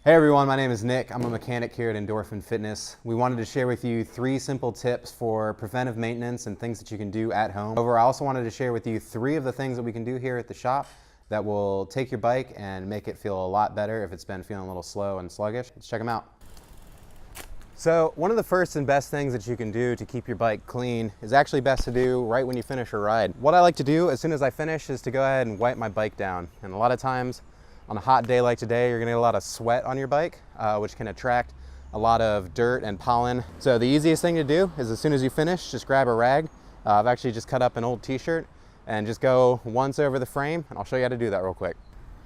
Hey everyone, my name is Nick. I'm a mechanic here at Endorphin Fitness. We wanted to share with you 3 simple tips for preventive maintenance and things that you can do at home. However, I also wanted to share with you 3 of the things that we can do here at the shop that will take your bike and make it feel a lot better if it's been feeling a little slow and sluggish. Let's check them out. So one of the first and best things that you can do to keep your bike clean is actually best to do right when you finish a ride. What I like to do as soon as I finish is to go ahead and wipe my bike down. And a lot of times on a hot day like today, you're gonna get a lot of sweat on your bike, which can attract a lot of dirt and pollen. So the easiest thing to do is as soon as you finish, just grab a rag. I've actually just cut up an old t-shirt and just go once over the frame, and I'll show you how to do that real quick.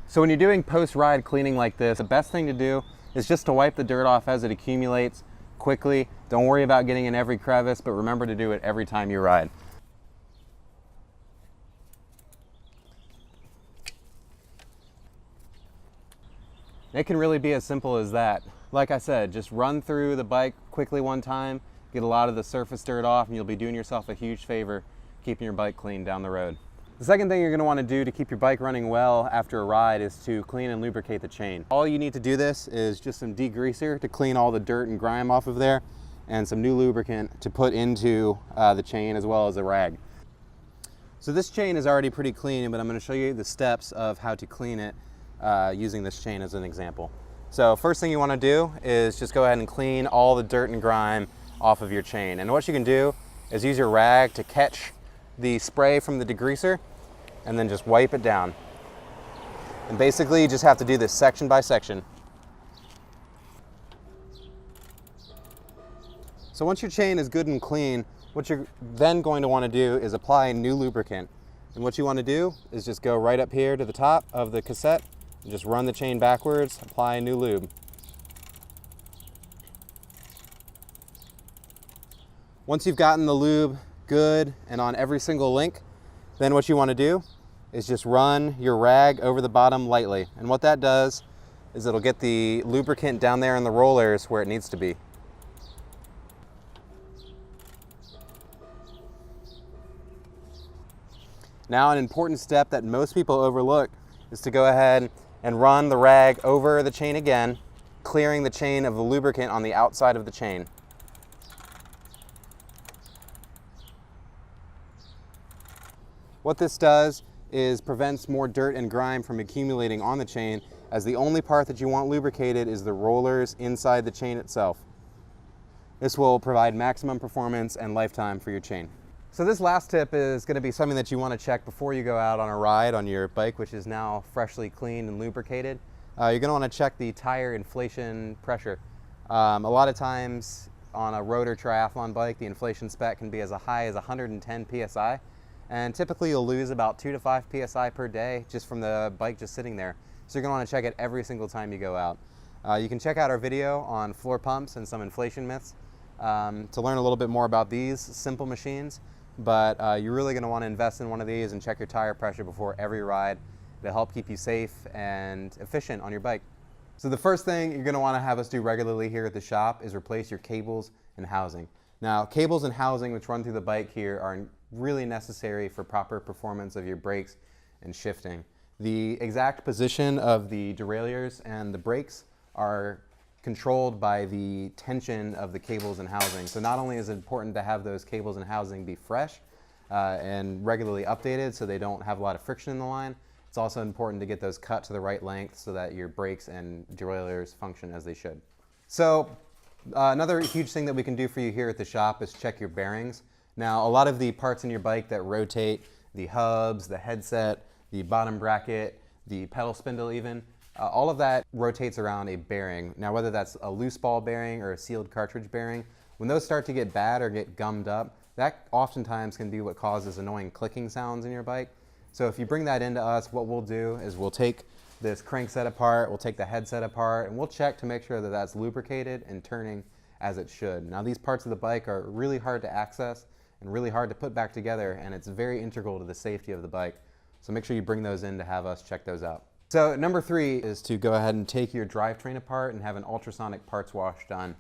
So when you're doing post-ride cleaning like this, the best thing to do is just to wipe the dirt off as it accumulates quickly. Don't worry about getting in every crevice, but remember to do it every time you ride. It can really be as simple as that. Like I said, just run through the bike quickly one time, get a lot of the surface dirt off, and you'll be doing yourself a huge favor keeping your bike clean down the road. The second thing you're going to want to do to keep your bike running well after a ride is to clean and lubricate the chain. All you need to do this is just some degreaser to clean all the dirt and grime off of there, and some new lubricant to put into the chain as well as a rag. So this chain is already pretty clean, but I'm going to show you the steps of how to clean it using this chain as an example. So first thing you want to do is just go ahead and clean all the dirt and grime off of your chain. And what you can do is use your rag to catch the spray from the degreaser and then just wipe it down. And basically you just have to do this section by section. So once your chain is good and clean, what you're then going to want to do is apply new lubricant. And what you want to do is just go right up here to the top of the cassette and just run the chain backwards, apply new lube. Once you've gotten the lube good and on every single link, then what you want to do is just run your rag over the bottom lightly. And what that does is it'll get the lubricant down there in the rollers where it needs to be. Now, an important step that most people overlook is to go ahead and run the rag over the chain again, clearing the chain of the lubricant on the outside of the chain. What this does is prevents more dirt and grime from accumulating on the chain, as the only part that you want lubricated is the rollers inside the chain itself. This will provide maximum performance and lifetime for your chain. So this last tip is going to be something that you want to check before you go out on a ride on your bike, which is now freshly cleaned and lubricated. You're going to want to check the tire inflation pressure. A lot of times on a rotor triathlon bike, the inflation spec can be as high as 110 psi, and typically you'll lose about 2 to 5 psi per day just from the bike just sitting there. So you're going to want to check it every single time you go out. You can check out our video on floor pumps and some inflation myths to learn a little bit more about these simple machines. But you're really going to want to invest in one of these and check your tire pressure before every ride to help keep you safe and efficient on your bike. So the first thing you're going to want to have us do regularly here at the shop is replace your cables and housing. Now, cables and housing which run through the bike here are really necessary for proper performance of your brakes and shifting. The exact position of the derailleurs and the brakes are controlled by the tension of the cables and housing. So not only is it important to have those cables and housing be fresh and regularly updated so they don't have a lot of friction in the line, it's also important to get those cut to the right length so that your brakes and derailleurs function as they should. So another huge thing that we can do for you here at the shop is check your bearings. Now, a lot of the parts in your bike that rotate, the hubs, the headset, the bottom bracket, the pedal spindle even, all of that rotates around a bearing. Now, whether that's a loose ball bearing or a sealed cartridge bearing, when those start to get bad or get gummed up, that oftentimes can be what causes annoying clicking sounds in your bike. So if you bring that into us, what we'll do is we'll take this crankset apart, we'll take the headset apart, and we'll check to make sure that that's lubricated and turning as it should. Now, these parts of the bike are really hard to access and really hard to put back together, and it's very integral to the safety of the bike. So make sure you bring those in to have us check those out. So number 3 is to go ahead and take your drivetrain apart and have an ultrasonic parts wash done.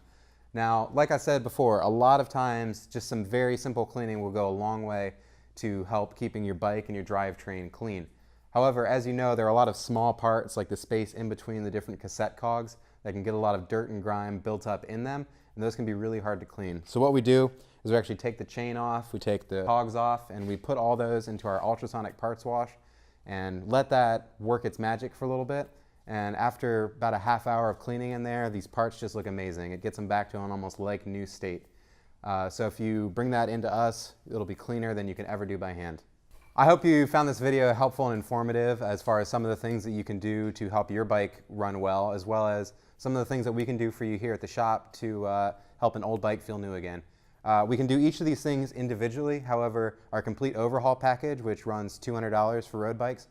Now, like I said before, a lot of times just some very simple cleaning will go a long way to help keeping your bike and your drivetrain clean. However, as you know, there are a lot of small parts like the space in between the different cassette cogs that can get a lot of dirt and grime built up in them, and those can be really hard to clean. So what we do is we actually take the chain off, we take the cogs off, and we put all those into our ultrasonic parts wash and let that work its magic for a little bit. And after about a half hour of cleaning in there, these parts just look amazing. It gets them back to an almost like new state. So if you bring that into us, it'll be cleaner than you can ever do by hand. I hope you found this video helpful and informative as far as some of the things that you can do to help your bike run well, as well as some of the things that we can do for you here at the shop to help an old bike feel new again. We can do each of these things individually. However, our complete overhaul package, which runs $200 for road bikes,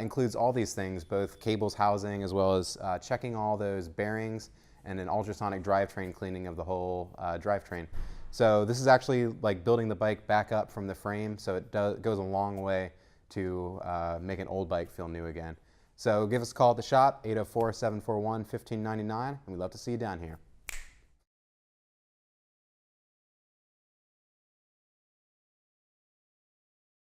includes all these things, both cables, housing, as well as checking all those bearings and an ultrasonic drivetrain cleaning of the whole drivetrain. So this is actually like building the bike back up from the frame, so it goes a long way to make an old bike feel new again. So give us a call at the shop, 804-741-1599, and we'd love to see you down here.